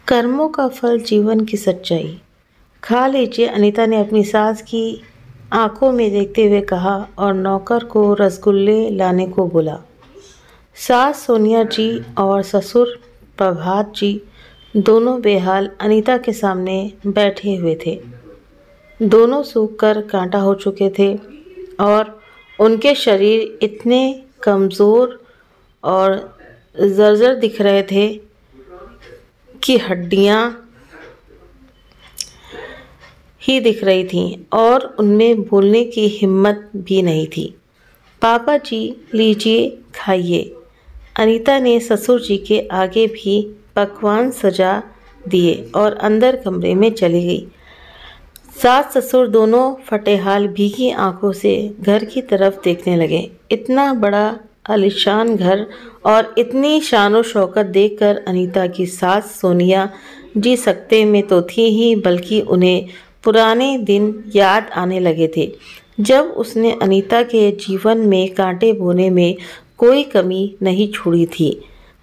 कर्मों का फल जीवन की सच्चाई। खा लीजिए, अनीता ने अपनी सास की आंखों में देखते हुए कहा और नौकर को रसगुल्ले लाने को बोला। सास सोनिया जी और ससुर प्रभात जी दोनों बेहाल अनीता के सामने बैठे हुए थे। दोनों सूख कर कांटा हो चुके थे और उनके शरीर इतने कमज़ोर और जर्जर दिख रहे थे कि हड्डियां ही दिख रही थीं और उनमें बोलने की हिम्मत भी नहीं थी। पापा जी, लीजिए, खाइए। अनीता ने ससुर जी के आगे भी पकवान सजा दिए और अंदर कमरे में चली गई। सास ससुर दोनों फटेहाल भीगी आंखों से घर की तरफ देखने लगे। इतना बड़ा आलीशान घर और इतनी शानो शौकत देखकर अनीता की सास सोनिया जी सकते में तो थी ही, बल्कि उन्हें पुराने दिन याद आने लगे थे जब उसने अनीता के जीवन में कांटे बोने में कोई कमी नहीं छोड़ी थी।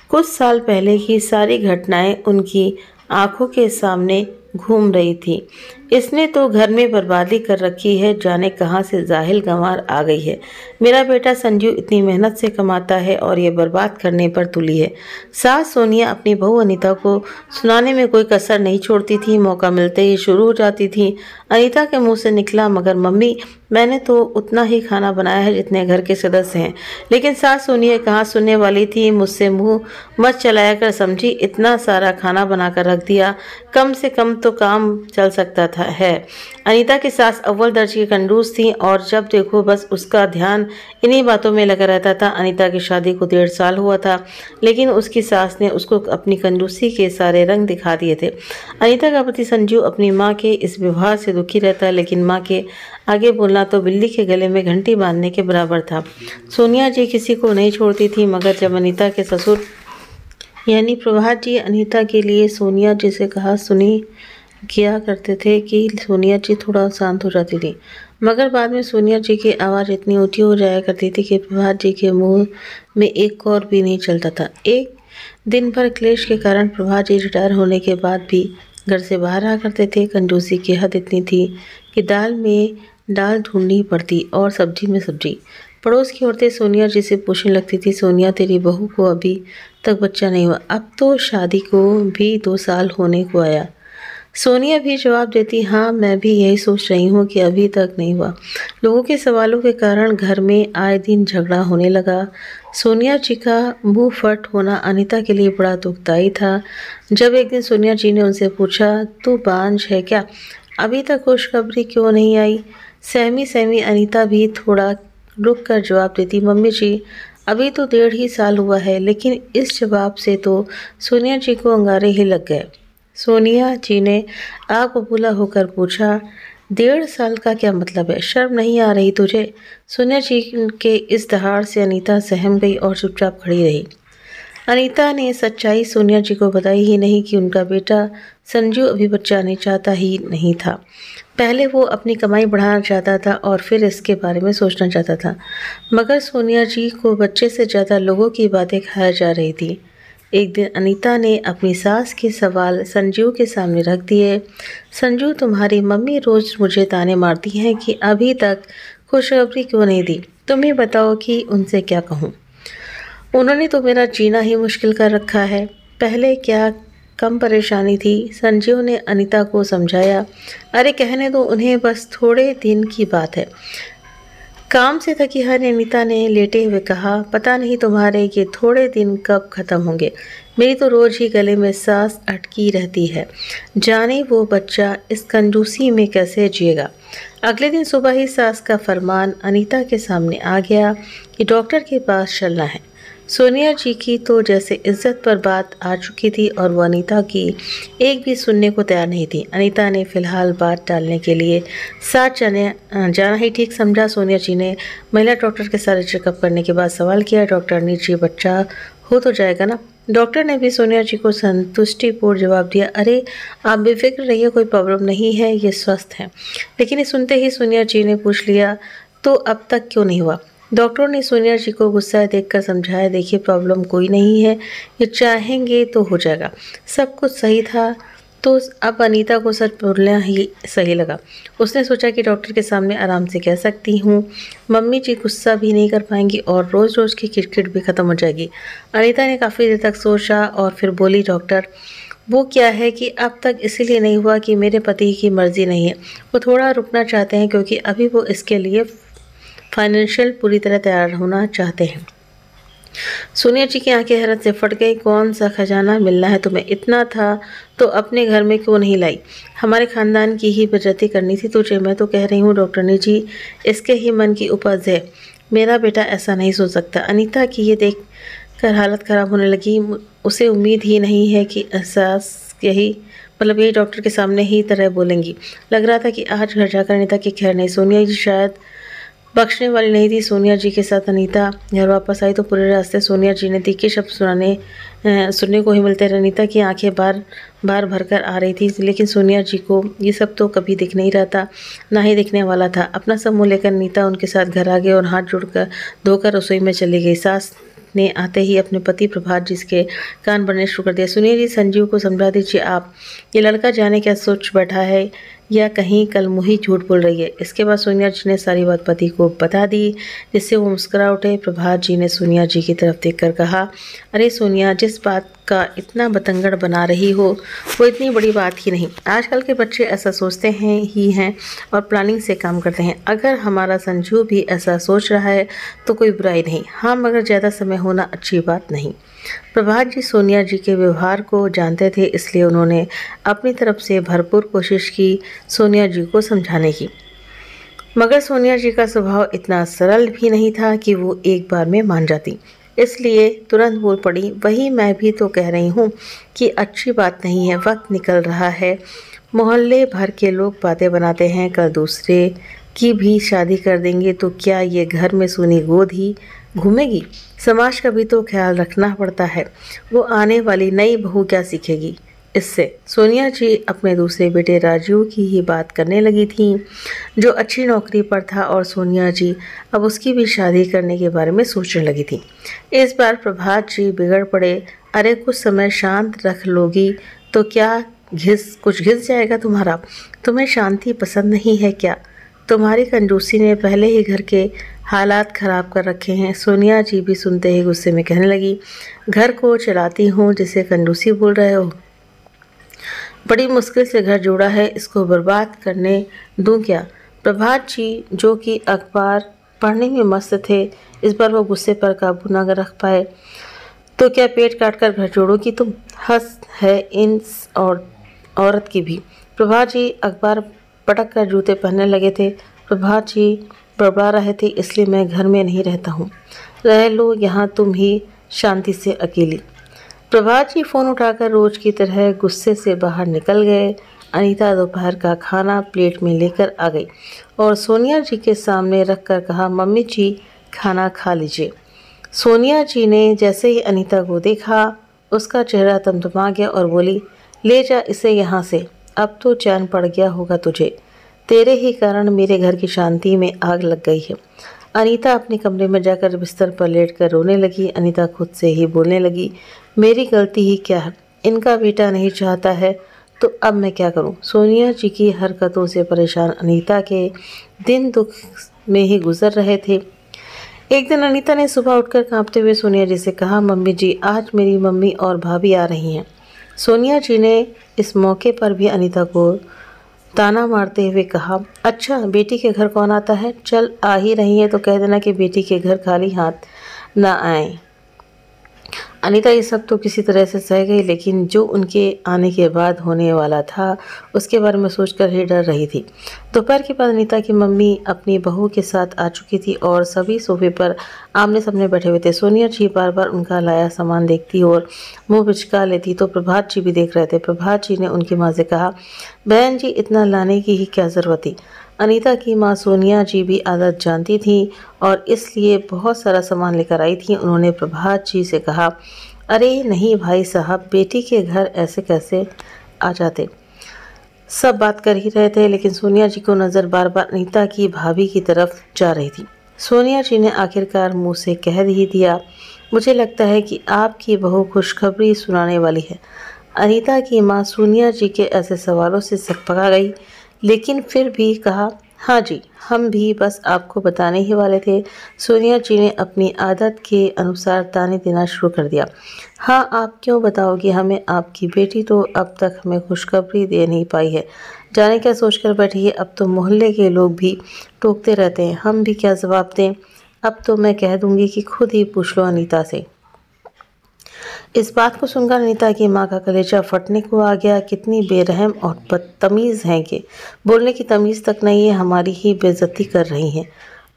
कुछ साल पहले की सारी घटनाएं उनकी आंखों के सामने घूम रही थी। इसने तो घर में बर्बादी कर रखी है, जाने कहाँ से जाहिल गंवार आ गई है। मेरा बेटा संजू इतनी मेहनत से कमाता है और ये बर्बाद करने पर तुली है। सास सोनिया अपनी बहू अनीता को सुनाने में कोई कसर नहीं छोड़ती थी। मौका मिलते ही शुरू हो जाती थी। अनीता के मुंह से निकला, मगर मम्मी, मैंने तो उतना ही खाना बनाया है जितने घर के सदस्य हैं। लेकिन सास सोनिया कहाँ सुनने वाली थी। मुझसे मुंह मत चलाया कर समझी, इतना सारा खाना बनाकर रख दिया, कम से कम तो काम चल सकता था है। अनीता की सास अव्वल दर्ज की कंजूस थी और जब देखो बस उसका ध्यान इन्हीं बातों में लगा रहता था। अनीता की शादी को 1.5 साल हुआ था, लेकिन उसकी सास ने उसको अपनी कंजूसी के सारे रंग दिखा दिए थे। अनीता का पति संजू अपनी माँ के इस व्यवहार से दुखी रहता, लेकिन माँ के आगे बोलना तो बिल्ली के गले में घंटी बांधने के बराबर था। सोनिया जी किसी को नहीं छोड़ती थी, मगर जब अनीता के ससुर यानी प्रभात जी अनीता के लिए सोनिया जी से कहा सुनी किया करते थे कि सोनिया जी थोड़ा शांत हो जाती थी, मगर बाद में सोनिया जी की आवाज़ इतनी ऊंची हो जाया करती थी कि प्रभात जी के मुंह में एक कौर भी नहीं चलता था। एक दिन भर क्लेश के कारण प्रभात जी रिटायर होने के बाद भी घर से बाहर आ करते थे। कंजूसी की हद इतनी थी कि दाल में दाल ढूंढनी पड़ती और सब्जी में सब्जी। पड़ोस की औरतें सोनिया जी से पूछने लगती थी, सोनिया तेरी बहू को अभी तक बच्चा नहीं हुआ? अब तो शादी को भी 2 साल होने को आया। सोनिया भी जवाब देती, हाँ मैं भी यही सोच रही हूँ कि अभी तक नहीं हुआ। लोगों के सवालों के कारण घर में आए दिन झगड़ा होने लगा। सोनिया जी का मुंह फट होना अनीता के लिए बड़ा दुखदाई था। जब एक दिन सोनिया जी ने उनसे पूछा, तू बांझ है क्या? अभी तक खुशखबरी क्यों नहीं आई? सहमी सहमी अनीता भी थोड़ा रुक कर जवाब देती, मम्मी जी अभी तो 1.5 ही साल हुआ है। लेकिन इस जवाब से तो सोनिया जी को अंगारे ही लग गए। सोनिया जी ने आग बबूला होकर पूछा, 1.5 साल का क्या मतलब है? शर्म नहीं आ रही तुझे? सोनिया जी के इस दहाड़ से अनीता सहम गई और चुपचाप खड़ी रही। अनीता ने सच्चाई सोनिया जी को बताई ही नहीं कि उनका बेटा संजू अभी बच्चा नहीं चाहता ही नहीं था। पहले वो अपनी कमाई बढ़ाना चाहता था और फिर इसके बारे में सोचना चाहता था, मगर सोनिया जी को बच्चे से ज़्यादा लोगों की बातें खाया जा रही थी। एक दिन अनीता ने अपनी सास के सवाल संजू के सामने रख दिए। संजू, तुम्हारी मम्मी रोज़ मुझे ताने मारती हैं कि अभी तक खुशखबरी क्यों नहीं दी। तुम ही बताओ कि उनसे क्या कहूँ। उन्होंने तो मेरा जीना ही मुश्किल कर रखा है। पहले क्या कम परेशानी थी? संजीव ने अनीता को समझाया। अरे कहने दो उन्हें, बस थोड़े दिन की बात है। काम से थकी हारी अनीता ने लेटे हुए कहा, पता नहीं तुम्हारे ये थोड़े दिन कब ख़त्म होंगे। मेरी तो रोज़ ही गले में सांस अटकी रहती है। जाने वो बच्चा इस कंजूसी में कैसे जिएगा। अगले दिन सुबह ही सास का फरमान अनीता के सामने आ गया कि डॉक्टर के पास चलना है। सोनिया जी की तो जैसे इज्जत पर बात आ चुकी थी और वो अनीता की एक भी सुनने को तैयार नहीं थी। अनीता ने फिलहाल बात टालने के लिए साथ जाना ही ठीक समझा। सोनिया जी ने महिला डॉक्टर के सारे चेकअप करने के बाद सवाल किया, डॉक्टर ने जी बच्चा हो तो जाएगा ना? डॉक्टर ने भी सोनिया जी को संतुष्टिपूर्ण जवाब दिया, अरे आप बेफिक्र रहिए, कोई प्रॉब्लम नहीं है, ये स्वस्थ है। लेकिन ये सुनते ही सोनिया जी ने पूछ लिया, तो अब तक क्यों नहीं हुआ? डॉक्टरों ने सोनिया जी को गुस्सा देखकर समझाया, देखिए प्रॉब्लम कोई नहीं है, ये चाहेंगे तो हो जाएगा। सब कुछ सही था। तो अब अनीता को सच बोलना ही सही लगा। उसने सोचा कि डॉक्टर के सामने आराम से कह सकती हूँ, मम्मी जी गुस्सा भी नहीं कर पाएंगी और रोज़ रोज़ की किटकिट भी ख़त्म हो जाएगी। अनीता ने काफ़ी देर तक सोचा और फिर बोली, डॉक्टर वो क्या है कि अब तक इसीलिए नहीं हुआ कि मेरे पति की मर्ज़ी नहीं है, वो थोड़ा रुकना चाहते हैं क्योंकि अभी वो इसके लिए फाइनेंशियल पूरी तरह तैयार होना चाहते हैं। सोनिया जी की आंखें हैरत से फट गई। कौन सा खजाना मिलना है तुम्हें? इतना था तो अपने घर में क्यों नहीं लाई? हमारे खानदान की ही बेइज्जती करनी थी तुझे। मैं तो कह रही हूँ डॉक्टरनी जी, इसके ही मन की उपज है। मेरा बेटा ऐसा नहीं सोच सकता। अनीता की ये देख कर हालत ख़राब होने लगी। उसे उम्मीद ही नहीं है कि एहसास यही डॉक्टर के सामने ही तरह बोलेंगी। लग रहा था कि आज घर जाकर अनीता की खैर नहीं। सोनिया जी शायद बख्शने वाली नहीं थी। सोनिया जी के साथ अनीता घर वापस आई तो पूरे रास्ते सोनिया जी ने तीखे शब्द सुनने को ही मिलते रहे। अनीता की आंखें बार बार भरकर आ रही थी, लेकिन सोनिया जी को ये सब तो कभी दिख नहीं रहा था, ना ही दिखने वाला था। अपना सब मुँह लेकर अनीता उनके साथ घर आ गई और हाथ जोड़कर धोकर रसोई में चली गई। सास ने आते ही अपने पति प्रभात जी के कान भरने शुरू कर दिया। सुनिए जी, संजीव को समझा दीजिए आप, ये लड़का जाने क्या सोच बैठा है या कहीं कल मुही झूठ बोल रही है। इसके बाद सोनिया जी ने सारी बात पति को बता दी, जिससे वो मुस्कुरा उठे। प्रभात जी ने सोनिया जी की तरफ देखकर कहा, अरे सोनिया, जिस बात का इतना बतंगड़ बना रही हो वो इतनी बड़ी बात ही नहीं। आजकल के बच्चे ऐसा सोचते हैं और प्लानिंग से काम करते हैं। अगर हमारा संजू भी ऐसा सोच रहा है तो कोई बुराई नहीं। हाँ, मगर ज़्यादा समय होना अच्छी बात नहीं। प्रभात जी सोनिया जी के व्यवहार को जानते थे, इसलिए उन्होंने अपनी तरफ से भरपूर कोशिश की सोनिया जी को समझाने की। मगर सोनिया जी का स्वभाव इतना सरल भी नहीं था कि वो एक बार में मान जाती, इसलिए तुरंत बोल पड़ी, वही मैं भी तो कह रही हूँ कि अच्छी बात नहीं है। वक्त निकल रहा है, मोहल्ले भर के लोग बातें बनाते हैं, कल दूसरे की भी शादी कर देंगे तो क्या ये घर में सूनी गोद ही घूमेगी? समाज का भी तो ख्याल रखना पड़ता है। वो आने वाली नई बहू क्या सीखेगी इससे? सोनिया जी अपने दूसरे बेटे राजीव की ही बात करने लगी थी, जो अच्छी नौकरी पर था, और सोनिया जी अब उसकी भी शादी करने के बारे में सोचने लगी थी। इस बार प्रभात जी बिगड़ पड़े। अरे कुछ समय शांत रख लोगी तो क्या कुछ घिस जाएगा तुम्हारा? तुम्हें शांति पसंद नहीं है क्या? तुम्हारी कंजूसी ने पहले ही घर के हालात खराब कर रखे हैं। सोनिया जी भी सुनते ही गुस्से में कहने लगी, घर को चलाती हूँ जिसे कंजूसी बोल रहे हो? बड़ी मुश्किल से घर जोड़ा है, इसको बर्बाद करने दूं क्या? प्रभात जी, जो कि अखबार पढ़ने में मस्त थे, इस बार वो गुस्से पर काबू न रख पाए। तो क्या पेट काट कर घर जोड़ोगी तुम? हंस है इन और औरत की भी। प्रभात जी अखबार पटक कर जूते पहनने लगे थे। प्रभात जी बड़बड़ा रहे थे, इसलिए मैं घर में नहीं रहता हूँ, रह लो यहाँ तुम ही शांति से अकेली। प्रभात जी फ़ोन उठाकर रोज की तरह गुस्से से बाहर निकल गए। अनीता दोपहर का खाना प्लेट में लेकर आ गई और सोनिया जी के सामने रखकर कहा, मम्मी जी खाना खा लीजिए। सोनिया जी ने जैसे ही अनीता को देखा, उसका चेहरा तमतमा गया और बोली, ले जा इसे यहाँ से, अब तो चैन पड़ गया होगा तुझे। तेरे ही कारण मेरे घर की शांति में आग लग गई है। अनीता अपने कमरे में जाकर बिस्तर पर लेटकर रोने लगी। अनीता खुद से ही बोलने लगी, मेरी गलती ही क्या है? इनका बेटा नहीं चाहता है तो अब मैं क्या करूं? सोनिया जी की हरकतों से परेशान अनीता के दिन दुख में ही गुजर रहे थे। एक दिन अनीता ने सुबह उठकर कांपते हुए सोनिया जी से कहा, मम्मी जी आज मेरी मम्मी और भाभी आ रही हैं। सोनिया जी ने इस मौके पर भी अनीता को ताना मारते हुए कहा, अच्छा बेटी के घर कौन आता है? चल आ ही रही है तो कह देना कि बेटी के घर खाली हाथ ना आए। अनीता ये सब तो किसी तरह से सह गई, लेकिन जो उनके आने के बाद होने वाला था उसके बारे में सोचकर ही डर रही थी। दोपहर के बाद अनीता की मम्मी अपनी बहू के साथ आ चुकी थी और सभी सोफे पर आमने सामने बैठे हुए थे। सोनिया जी बार बार उनका लाया सामान देखती और मुंह बिचका लेती तो प्रभात जी भी देख रहे थे। प्रभात जी ने उनकी माँ से कहा, बहन जी इतना लाने की ही क्या ज़रूरत थी? अनीता की माँ सोनिया जी भी आदत जानती थी और इसलिए बहुत सारा सामान लेकर आई थी। उन्होंने प्रभात जी से कहा, अरे नहीं भाई साहब, बेटी के घर ऐसे कैसे आ जाते? सब बात कर ही रहे थे, लेकिन सोनिया जी को नज़र बार बार अनीता की भाभी की तरफ जा रही थी। सोनिया जी ने आखिरकार मुंह से कह ही दिया, मुझे लगता है कि आपकी बहू खुशखबरी सुनाने वाली है। अनीता की माँ सोनिया जी के ऐसे सवालों से सकपका गई, लेकिन फिर भी कहा, हाँ जी, हम भी बस आपको बताने ही वाले थे। सोनिया जी ने अपनी आदत के अनुसार ताने देना शुरू कर दिया। हाँ, आप क्यों बताओगे हमें? आपकी बेटी तो अब तक हमें खुशखबरी दे नहीं पाई है। जाने क्या सोचकर बैठी है, अब तो मोहल्ले के लोग भी टोकते रहते हैं, हम भी क्या जवाब दें? अब तो मैं कह दूंगी कि खुद ही पूछ लो अनीता से। इस बात को सुनकर अनीता की माँ का कलेजा फटने को आ गया। कितनी बेरहम और बदतमीज़ हैं ये, बोलने की तमीज़ तक नहीं है, हमारी ही बेइज्जती कर रही हैं।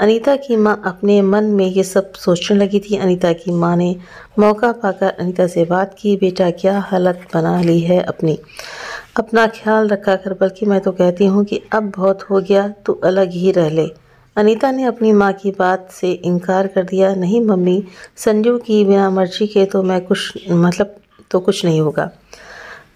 अनीता की माँ अपने मन में ये सब सोचने लगी थी। अनीता की माँ ने मौका पाकर अनीता से बात की, बेटा क्या हालत बना ली है अपनी, अपना ख्याल रखा कर, बल्कि मैं तो कहती हूँ कि अब बहुत हो गया, तू अलग ही रह ले। अनीता ने अपनी माँ की बात से इनकार कर दिया। नहीं मम्मी, संजू की बिना मर्जी के तो मैं कुछ नहीं होगा।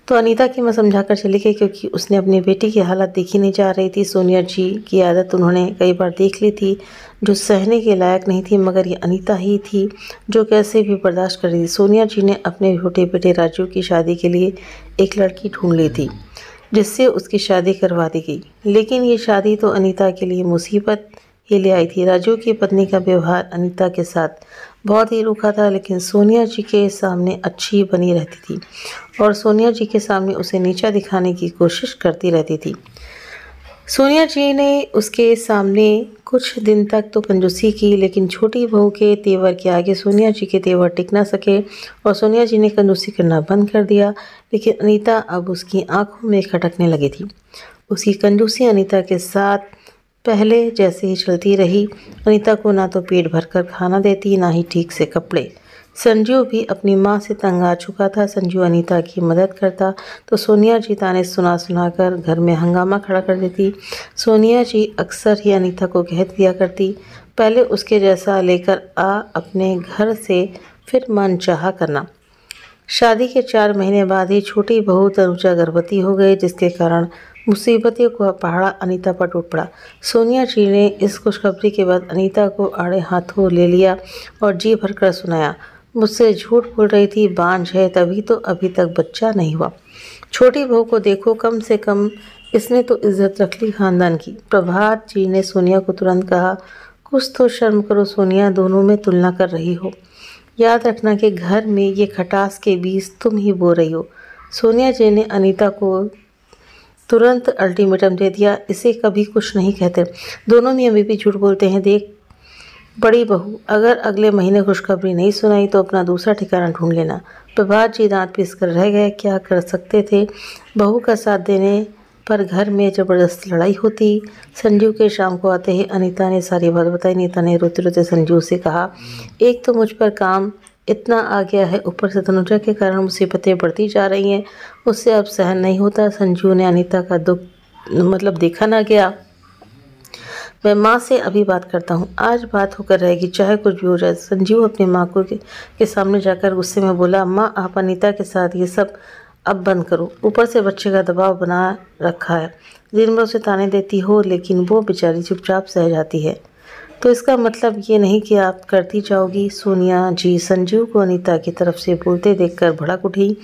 तो अनीता की माँ समझाकर चली गई, क्योंकि उसने अपनी बेटी की हालत देखी नहीं जा रही थी। सोनिया जी की आदत उन्होंने कई बार देख ली थी, जो सहने के लायक नहीं थी, मगर ये अनीता ही थी जो कैसे भी बर्दाश्त कर रही थी। सोनिया जी ने अपने छोटे बेटे राजू की शादी के लिए एक लड़की ढूंढ ली थी, जिससे उसकी शादी करवा दी गई। लेकिन ये शादी तो अनीता के लिए मुसीबत ही ले आई थी। राजू की पत्नी का व्यवहार अनीता के साथ बहुत ही रूखा था, लेकिन सोनिया जी के सामने अच्छी बनी रहती थी और सोनिया जी के सामने उसे नीचा दिखाने की कोशिश करती रहती थी। सोनिया जी ने उसके सामने कुछ दिन तक तो कंजूसी की, लेकिन छोटी बहू के तेवर के आगे सोनिया जी के तेवर टिक ना सके और सोनिया जी ने कंजूसी करना बंद कर दिया। लेकिन अनीता अब उसकी आंखों में खटकने लगी थी। उसकी कंजूसी अनीता के साथ पहले जैसे ही चलती रही। अनीता को ना तो पेट भरकर खाना देती, ना ही ठीक से कपड़े। संजू भी अपनी माँ से तंग आ चुका था। संजू अनीता की मदद करता तो सोनिया जी ताने सुना सुना कर घर में हंगामा खड़ा कर देती। सोनिया जी अक्सर ही अनीता को कह दिया करती, पहले उसके जैसा लेकर आ अपने घर से, फिर मनचाहा करना। शादी के 4 महीने बाद ही छोटी बहू तनुजा गर्भवती हो गई, जिसके कारण मुसीबतों का पहाड़ अनीता पर टूट पड़ा। सोनिया जी ने इस खुशखबरी के बाद अनीता को आड़े हाथों ले लिया और जी भरकर सुनाया, मुझसे झूठ बोल रही थी, बांझ है, तभी तो अभी तक बच्चा नहीं हुआ। छोटी बहू को देखो, कम से कम इसने तो इज्जत रख ली खानदान की। प्रभात जी ने सोनिया को तुरंत कहा, कुछ तो शर्म करो सोनिया, दोनों में तुलना कर रही हो। याद रखना कि घर में ये खटास के बीज तुम ही बो रही हो। सोनिया जी ने अनीता को तुरंत अल्टीमेटम दे दिया, इसे कभी कुछ नहीं कहते, दोनों मियाँ बीवी झूठ बोलते हैं। देख बड़ी बहू, अगर अगले महीने खुशखबरी नहीं सुनाई तो अपना दूसरा ठिकाना ढूंढ लेना। प्रभात जी दांत पीस कर रह गए, क्या कर सकते थे। बहू का साथ देने पर घर में ज़बरदस्त लड़ाई होती। संजू के शाम को आते ही अनीता ने सारी बात बताई। अनीता ने रोते रोते संजू से कहा, एक तो मुझ पर काम इतना आ गया है, ऊपर से तनुजा के कारण मुसीबतें बढ़ती जा रही हैं, उससे अब सहन नहीं होता। संजू ने अनीता का दुख देखा ना गया। मैं माँ से अभी बात करता हूँ, आज बात होकर रहेगी, चाहे कुछ भी हो जाए। संजीव अपनी माँ को के सामने जाकर गुस्से में बोला, माँ आप अनीता के साथ ये सब अब बंद करो, ऊपर से बच्चे का दबाव बना रखा है, दिन भर उसे ताने देती हो, लेकिन वो बेचारी चुपचाप सह जाती है, तो इसका मतलब ये नहीं कि आप करती जाओगी। सोनिया जी संजीव को अनीता की तरफ से बोलते देखकर भड़क उठी,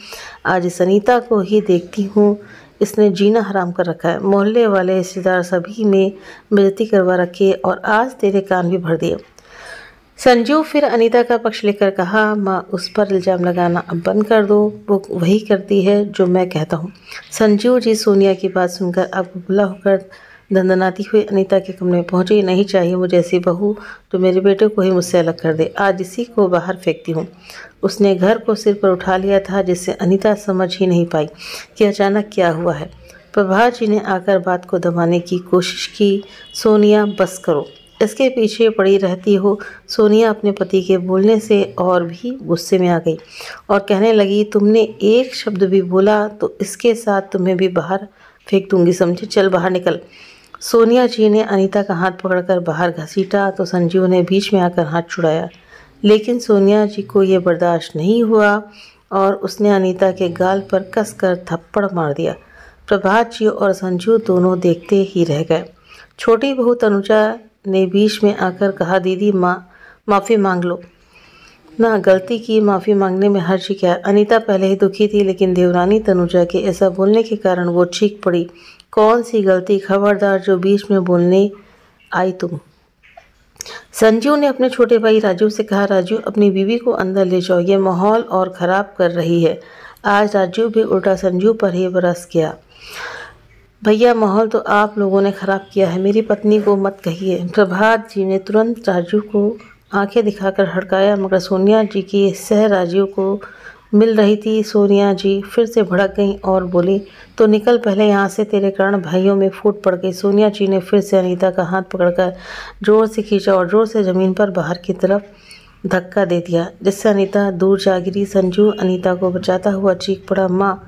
आज इस अनीता को ही देखती हूँ, इसने जीना हराम कर रखा है, मोहल्ले वाले रिश्तेदार सभी में बेइज्जती करवा रखी है और आज तेरे कान भी भर दिए। संजू फिर अनीता का पक्ष लेकर कहा, माँ उस पर इल्ज़ाम लगाना अब बंद कर दो, वो वही करती है जो मैं कहता हूँ। संजू जी सोनिया की बात सुनकर अब बुला होकर दंदनाती हुई अनीता के कमरे में पहुंची। नहीं चाहिए मुझे ऐसी बहू जो मेरे बेटे को ही मुझसे अलग कर दे, आज इसी को बाहर फेंकती हूँ। उसने घर को सिर पर उठा लिया था, जिससे अनीता समझ ही नहीं पाई कि अचानक क्या हुआ है। प्रभात जी ने आकर बात को दबाने की कोशिश की, सोनिया बस करो, इसके पीछे पड़ी रहती हो। सोनिया अपने पति के बोलने से और भी गुस्से में आ गई और कहने लगी, तुमने एक शब्द भी बोला तो इसके साथ तुम्हें भी बाहर फेंक दूंगी, समझे, चल बाहर निकल। सोनिया जी ने अनीता का हाथ पकड़कर बाहर घसीटा तो संजीव ने बीच में आकर हाथ छुड़ाया, लेकिन सोनिया जी को ये बर्दाश्त नहीं हुआ और उसने अनीता के गाल पर कसकर थप्पड़ मार दिया। प्रभात जी और संजू दोनों देखते ही रह गए। छोटी बहू तनुजा ने बीच में आकर कहा, दीदी माफ़ी मांग लो ना, गलती की, माफ़ी मांगने में हर्ज क्या। अनीता पहले ही दुखी थी, लेकिन देवरानी तनुजा के ऐसा बोलने के कारण वो चीख पड़ी, कौन सी गलती, खबरदार जो बीच में बोलने आई तुम। संजू ने अपने छोटे भाई राजू से कहा, राजू अपनी बीवी को अंदर ले जाओ, ये माहौल और ख़राब कर रही है। आज राजू भी उल्टा संजू पर ही बरस गया। भैया माहौल तो आप लोगों ने ख़राब किया है, मेरी पत्नी को मत कहिए। प्रभात जी ने तुरंत राजू को आंखें दिखाकर हड़काया, मगर सोनिया जी की सह राजू को मिल रही थी। सोनिया जी फिर से भड़क गईं और बोली, तो निकल पहले यहाँ से, तेरे कारण भाइयों में फूट पड़ गई। सोनिया जी ने फिर से अनीता का हाथ पकड़कर जोर से खींचा और जोर से ज़मीन पर बाहर की तरफ धक्का दे दिया, जिससे अनीता दूर जा गिरी। संजू अनीता को बचाता हुआ चीख पड़ा, माँ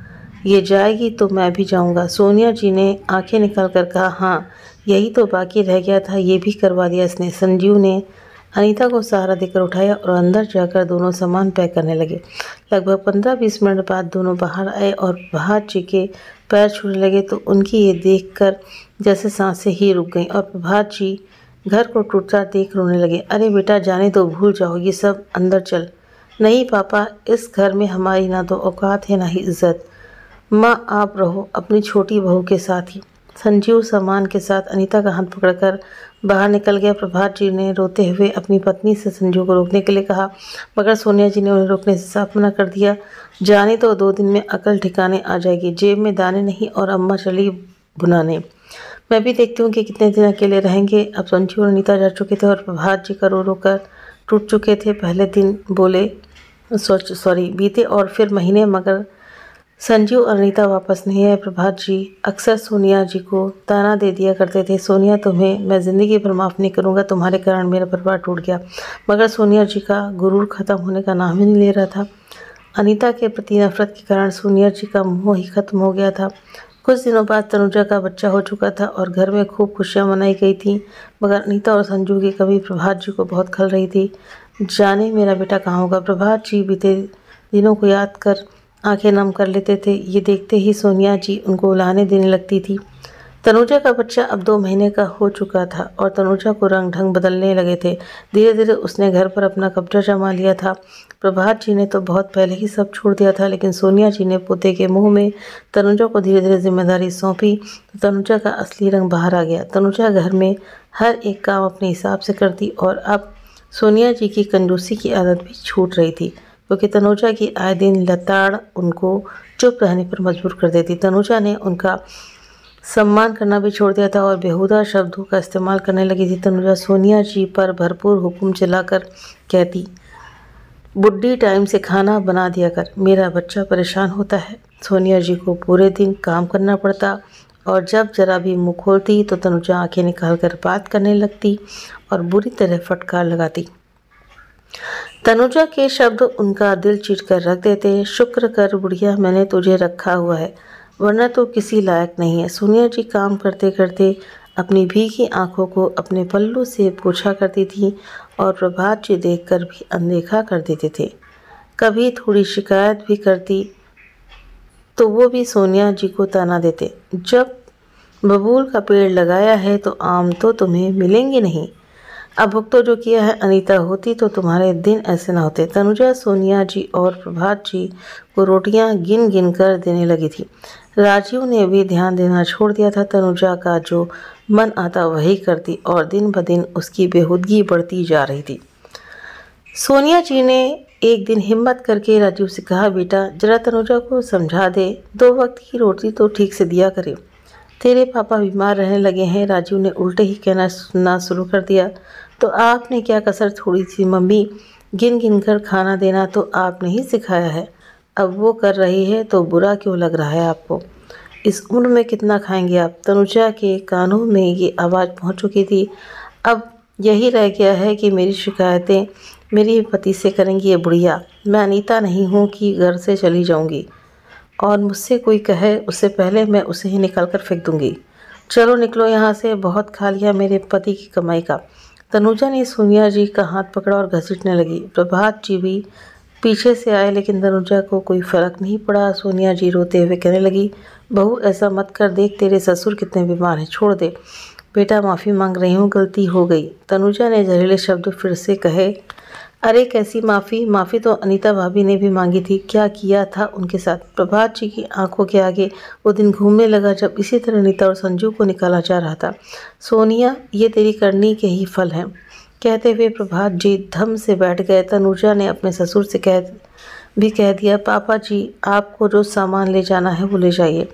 ये जाएगी तो मैं भी जाऊँगा। सोनिया जी ने आंखें निकाल कर कहा, हाँ यही तो बाकी रह गया था, ये भी करवा दिया इसने। संजू ने अनीता को सहारा देकर उठाया और अंदर जाकर दोनों सामान पैक करने लगे। लगभग 15-20 मिनट बाद दोनों बाहर आए और प्रभात जी के पैर छूने लगे तो उनकी ये देखकर जैसे सांसें ही रुक गईं और प्रभात जी घर को टूटता देख रोने लगे। अरे बेटा जाने दो, भूल जाओ ये सब, अंदर चल। नहीं पापा, इस घर में हमारी ना तो औकात है ना ही इज्जत। माँ आप रहो अपनी छोटी बहू के साथ ही। संजीव सामान के साथ अनीता का हाथ पकड़कर बाहर निकल गया। प्रभात जी ने रोते हुए अपनी पत्नी से संजू को रोकने के लिए कहा, मगर सोनिया जी ने उन्हें रोकने से साफ मना कर दिया। जाने तो 2 दिन में अकल ठिकाने आ जाएगी, जेब में दाने नहीं और अम्मा चली भुनाने। मैं भी देखती हूँ कि कितने दिन अकेले रहेंगे। अब संजू और अनीता जा चुके थे और प्रभात जी का रो रो कर टूट चुके थे। पहले दिन बीते और फिर महीने, मगर संजू और अनीता वापस नहीं आए। प्रभात जी अक्सर सोनिया जी को ताना दे दिया करते थे, सोनिया तुम्हें मैं ज़िंदगी भर माफ़ नहीं करूँगा, तुम्हारे कारण मेरा परिवार टूट गया। मगर सोनिया जी का गुरूर ख़त्म होने का नाम ही नहीं ले रहा था। अनीता के प्रति नफरत के कारण सोनिया जी का मोह ही खत्म हो गया था। कुछ दिनों बाद तनुजा का बच्चा हो चुका था और घर में खूब खुशियाँ मनाई गई थी, मगर अनीता और संजू की कमी प्रभात जी को बहुत खल रही थी। जाने मेरा बेटा कहाँ होगा। प्रभात जी बीते दिनों को याद कर आंखें नम कर लेते थे। ये देखते ही सोनिया जी उनको उलाहने देने लगती थी। तनुजा का बच्चा अब 2 महीने का हो चुका था और तनुजा को रंग ढंग बदलने लगे थे। धीरे धीरे उसने घर पर अपना कब्जा जमा लिया था। प्रभात जी ने तो बहुत पहले ही सब छोड़ दिया था, लेकिन सोनिया जी ने पोते के मुंह में तनुजा को धीरे धीरे जिम्मेदारी सौंपी तो तनुजा का असली रंग बाहर आ गया। तनुजा घर में हर एक काम अपने हिसाब से करती और अब सोनिया जी की कंजूसी की आदत भी छूट रही थी, क्योंकि तनुजा की आए दिन लताड़ उनको चुप रहने पर मजबूर कर देती। तनुजा ने उनका सम्मान करना भी छोड़ दिया था और बेहुदा शब्दों का इस्तेमाल करने लगी थी। तनुजा सोनिया जी पर भरपूर हुक्म चलाकर कहती, बुड्ढी टाइम से खाना बना दिया कर, मेरा बच्चा परेशान होता है। सोनिया जी को पूरे दिन काम करना पड़ता और जब जरा भी मुँह खोलती तो तनुजा आंखें निकाल कर बात करने लगती और बुरी तरह फटकार लगाती। तनुजा के शब्द उनका दिल चीर कर रख देते। शुक्र कर बुढ़िया मैंने तुझे रखा हुआ है, वरना तो किसी लायक नहीं है। सोनिया जी काम करते करते अपनी भीगी आंखों को अपने पल्लू से पोंछा करती थी और प्रभात जी देखकर भी अनदेखा कर देते थे। कभी थोड़ी शिकायत भी करती तो वो भी सोनिया जी को ताना देते, जब बबूल का पेड़ लगाया है तो आम तो तुम्हें मिलेंगे नहीं। अब भुगतो जो किया है, अनीता होती तो तुम्हारे दिन ऐसे ना होते। तनुजा सोनिया जी और प्रभात जी को रोटियां गिन गिन कर देने लगी थी। राजीव ने भी ध्यान देना छोड़ दिया था। तनुजा का जो मन आता वही करती और दिन ब दिन उसकी बेहूदगी बढ़ती जा रही थी। सोनिया जी ने एक दिन हिम्मत करके राजीव से कहा, बेटा जरा तनुजा को समझा दे, 2 वक्त की रोटी तो ठीक से दिया करे, तेरे पापा बीमार रहने लगे हैं। राजीव ने उल्टे ही कहना सुनना शुरू कर दिया, तो आपने क्या कसर छोड़ी थी मम्मी, गिन गिन कर खाना देना तो आपने ही सिखाया है, अब वो कर रही है तो बुरा क्यों लग रहा है आपको, इस उम्र में कितना खाएंगे आप। तनुजा के कानों में ये आवाज़ पहुंच चुकी थी। अब यही रह गया है कि मेरी शिकायतें मेरे पति से करेंगी ये बुढ़िया। मैं अनीता नहीं हूँ कि घर से चली जाऊँगी और मुझसे कोई कहे उससे पहले मैं उसे ही निकाल कर फेंक दूँगी। चलो निकलो यहाँ से, बहुत खा लिया मेरे पति की कमाई का। तनुजा ने सोनिया जी का हाथ पकड़ा और घसीटने लगी। प्रभात जी भी पीछे से आए, लेकिन तनुजा को कोई फ़र्क नहीं पड़ा। सोनिया जी रोते हुए कहने लगी, बहू ऐसा मत कर, देख तेरे ससुर कितने बीमार हैं, छोड़ दे। बेटा माफ़ी मांग रही हूँ, गलती हो गई। तनुजा ने जहरीले शब्द फिर से कहे। अरे कैसी माफ़ी? माफ़ी तो अनीता भाभी ने भी मांगी थी। क्या किया था उनके साथ? प्रभात जी की आंखों के आगे वो दिन घूमने लगा जब इसी तरह अनीता और संजू को निकाला जा रहा था। सोनिया, ये तेरी करनी के ही फल हैं। कहते हुए प्रभात जी धम से बैठ गए। तनुजा ने अपने ससुर से कह दिया, पापा जी आपको जो सामान ले जाना है वो ले जाइए,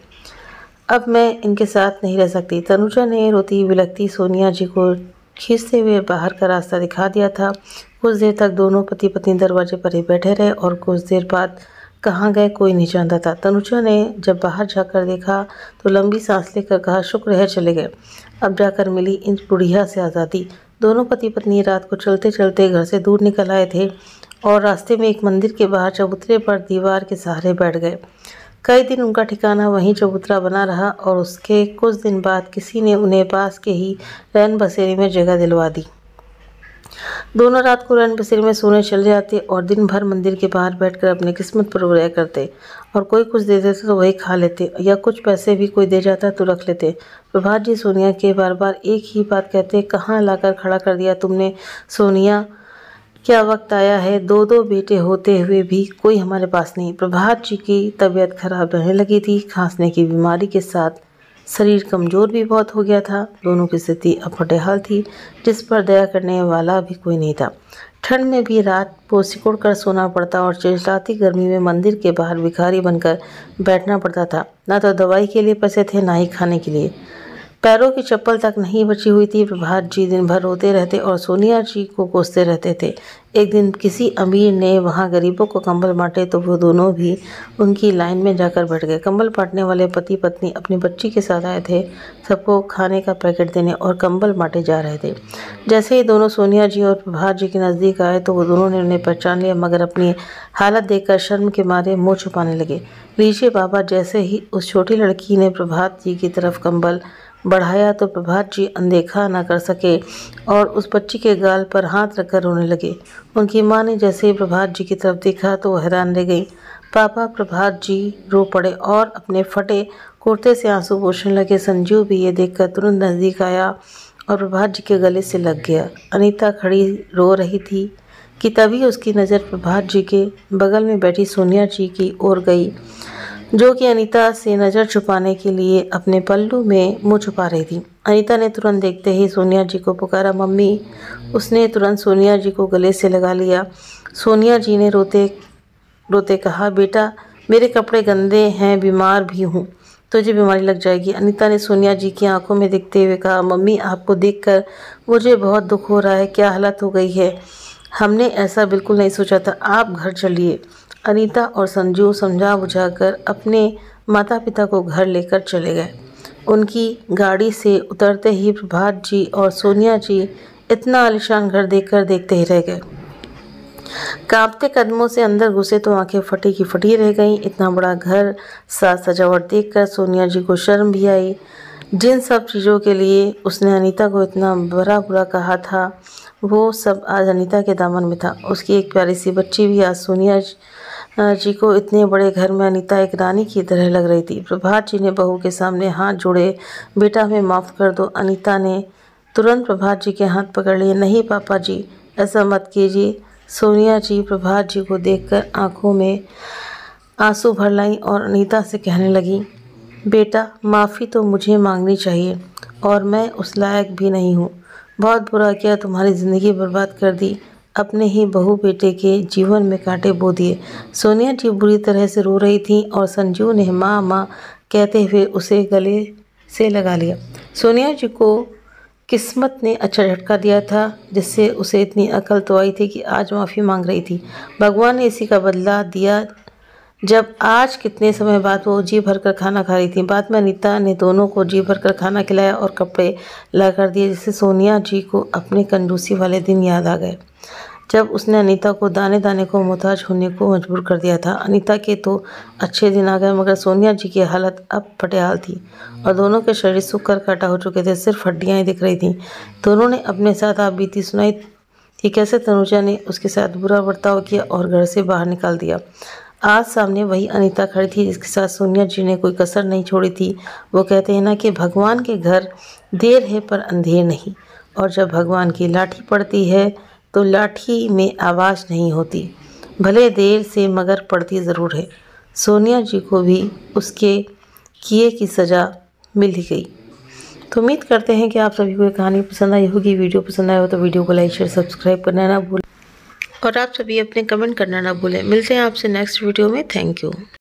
अब मैं इनके साथ नहीं रह सकती। तनुजा ने रोती बिलखती सोनिया जी को खींचते हुए बाहर का रास्ता दिखा दिया था। कुछ देर तक दोनों पति पत्नी दरवाजे पर ही बैठे रहे और कुछ देर बाद कहाँ गए कोई नहीं जानता था। तनुजा ने जब बाहर जाकर देखा तो लंबी सांस लेकर कहा, शुक्र है चले गए, अब जाकर मिली इन बुढ़िया से आज़ादी। दोनों पति पत्नी रात को चलते चलते घर से दूर निकल आए थे और रास्ते में एक मंदिर के बाहर चबूतरे पर दीवार के सहारे बैठ गए। कई दिन उनका ठिकाना वहीं चबूतरा बना रहा और उसके कुछ दिन बाद किसी ने उन्हें पास के ही रैन बसेरे में जगह दिलवा दी। दोनों रात को रैन बसेरे में सोने चले जाते और दिन भर मंदिर के बाहर बैठकर अपनी किस्मत पर बुराई करते, और कोई कुछ दे देते तो वही खा लेते या कुछ पैसे भी कोई दे जाता तो रख लेते। प्रभात जी सोनिया के बार बार एक ही बात कहते, कहाँ लाकर खड़ा कर दिया तुमने सोनिया, क्या वक्त आया है, दो दो बेटे होते हुए भी कोई हमारे पास नहीं। प्रभात जी की तबीयत खराब रहने लगी थी। खांसने की बीमारी के साथ शरीर कमज़ोर भी बहुत हो गया था। दोनों की स्थिति अब फटेहाल थी, जिस पर दया करने वाला भी कोई नहीं था। ठंड में भी रात को सिकुड़ कर सोना पड़ता और चिलचिलाती गर्मी में मंदिर के बाहर भिखारी बनकर बैठना पड़ता था। ना तो दवाई के लिए पैसे थे, ना ही खाने के लिए। पैरों की चप्पल तक नहीं बची हुई थी। प्रभात जी दिन भर रोते रहते और सोनिया जी को कोसते रहते थे। एक दिन किसी अमीर ने वहां गरीबों को कंबल बांटे तो वो दोनों भी उनकी लाइन में जाकर बैठ गए। कंबल बांटने वाले पति पत्नी अपनी बच्ची के साथ आए थे। सबको खाने का पैकेट देने और कंबल बांटे जा रहे थे। जैसे ही दोनों सोनिया जी और प्रभात जी के नज़दीक आए तो वो दोनों ने उन्हें पहचान लिया, मगर अपनी हालत देखकर शर्म के मारे मुँह छुपाने लगे। लीजिए बाबा। जैसे ही उस छोटी लड़की ने प्रभात जी की तरफ कंबल बढ़ाया तो प्रभात जी अनदेखा न कर सके और उस बच्ची के गाल पर हाथ रखकर रोने लगे। उनकी मां ने जैसे ही प्रभात जी की तरफ देखा तो वो हैरान रह गई। पापा, प्रभात जी रो पड़े और अपने फटे कुर्ते से आंसू पोंछने लगे। संजू भी ये देखकर तुरंत नज़दीक आया और प्रभात जी के गले से लग गया। अनीता खड़ी रो रही थी कि तभी उसकी नज़र प्रभात जी के बगल में बैठी सोनिया जी की ओर गई, जो कि अनीता से नज़र छुपाने के लिए अपने पल्लू में मुंह छुपा रही थी। अनीता ने तुरंत देखते ही सोनिया जी को पुकारा, मम्मी। उसने तुरंत सोनिया जी को गले से लगा लिया। सोनिया जी ने रोते रोते कहा, बेटा मेरे कपड़े गंदे हैं, बीमार भी हूँ, तुझे बीमारी लग जाएगी। अनीता ने सोनिया जी की आंखों में देखते हुए कहा, मम्मी आपको देखकर मुझे बहुत दुख हो रहा है, क्या हालत हो गई है, हमने ऐसा बिल्कुल नहीं सोचा था, आप घर चलिए। अनीता और संजू समझा बुझाकर अपने माता पिता को घर लेकर चले गए। उनकी गाड़ी से उतरते ही प्रभात जी और सोनिया जी इतना आलीशान घर देखकर देखते ही रह गए। कांपते कदमों से अंदर घुसे तो आंखें फटी की फटी रह गईं। इतना बड़ा घर, साज सजावट देखकर सोनिया जी को शर्म भी आई। जिन सब चीज़ों के लिए उसने अनीता को इतना बुरा कहा था, वो सब आज अनीता के दामन में था। उसकी एक प्यारी सी बच्ची भी आज सोनिया जी को इतने बड़े घर में अनीता एक रानी की तरह लग रही थी। प्रभात जी ने बहू के सामने हाथ जोड़े, बेटा हमें माफ़ कर दो। अनीता ने तुरंत प्रभात जी के हाथ पकड़ लिए। नहीं पापा जी, ऐसा मत कीजिए। सोनिया जी प्रभात जी को देखकर आंखों में आंसू भर लाई और अनीता से कहने लगी, बेटा माफ़ी तो मुझे मांगनी चाहिए और मैं उस लायक भी नहीं हूँ। बहुत बुरा किया, तुम्हारी ज़िंदगी बर्बाद कर दी, अपने ही बहू बेटे के जीवन में कांटे बो दिए। सोनिया जी बुरी तरह से रो रही थी और संजू ने माँ माँ कहते हुए उसे गले से लगा लिया। सोनिया जी को किस्मत ने अच्छा झटका दिया था, जिससे उसे इतनी अकल तो आई थी कि आज माफ़ी मांग रही थी। भगवान ने इसी का बदला दिया जब आज कितने समय बाद वो जी भरकर खाना खा रही थी। बाद में अनीता ने दोनों को जी भरकर खाना खिलाया और कपड़े ला कर दिए, जिससे सोनिया जी को अपने कंजूसी वाले दिन याद आ गए, जब उसने अनीता को दाने दाने को मोहताज होने को मजबूर कर दिया था। अनीता के तो अच्छे दिन आ गए, मगर सोनिया जी की हालत अब फटेहाल थी और दोनों के शरीर सूख कर काटा हो चुके थे, सिर्फ हड्डियाँ ही दिख रही थीं। दोनों ने अपने साथ आप बीती सुनाई कि कैसे तनुजा ने उसके साथ बुरा बर्ताव किया और घर से बाहर निकाल दिया। आज सामने वही अनीता खड़ी थी जिसके साथ सोनिया जी ने कोई कसर नहीं छोड़ी थी। वो कहते हैं ना कि भगवान के घर देर है पर अंधेर नहीं, और जब भगवान की लाठी पड़ती है तो लाठी में आवाज़ नहीं होती, भले देर से मगर पड़ती ज़रूर है। सोनिया जी को भी उसके किए की सज़ा मिल ही गई। तो उम्मीद करते हैं कि आप सभी को ये कहानी पसंद आई होगी। वीडियो पसंद आया हो तो वीडियो को लाइक शेयर सब्सक्राइब करना ना भूलें, और आप सभी अपने कमेंट करना ना भूलें। मिलते हैं आपसे नेक्स्ट वीडियो में। Thank you.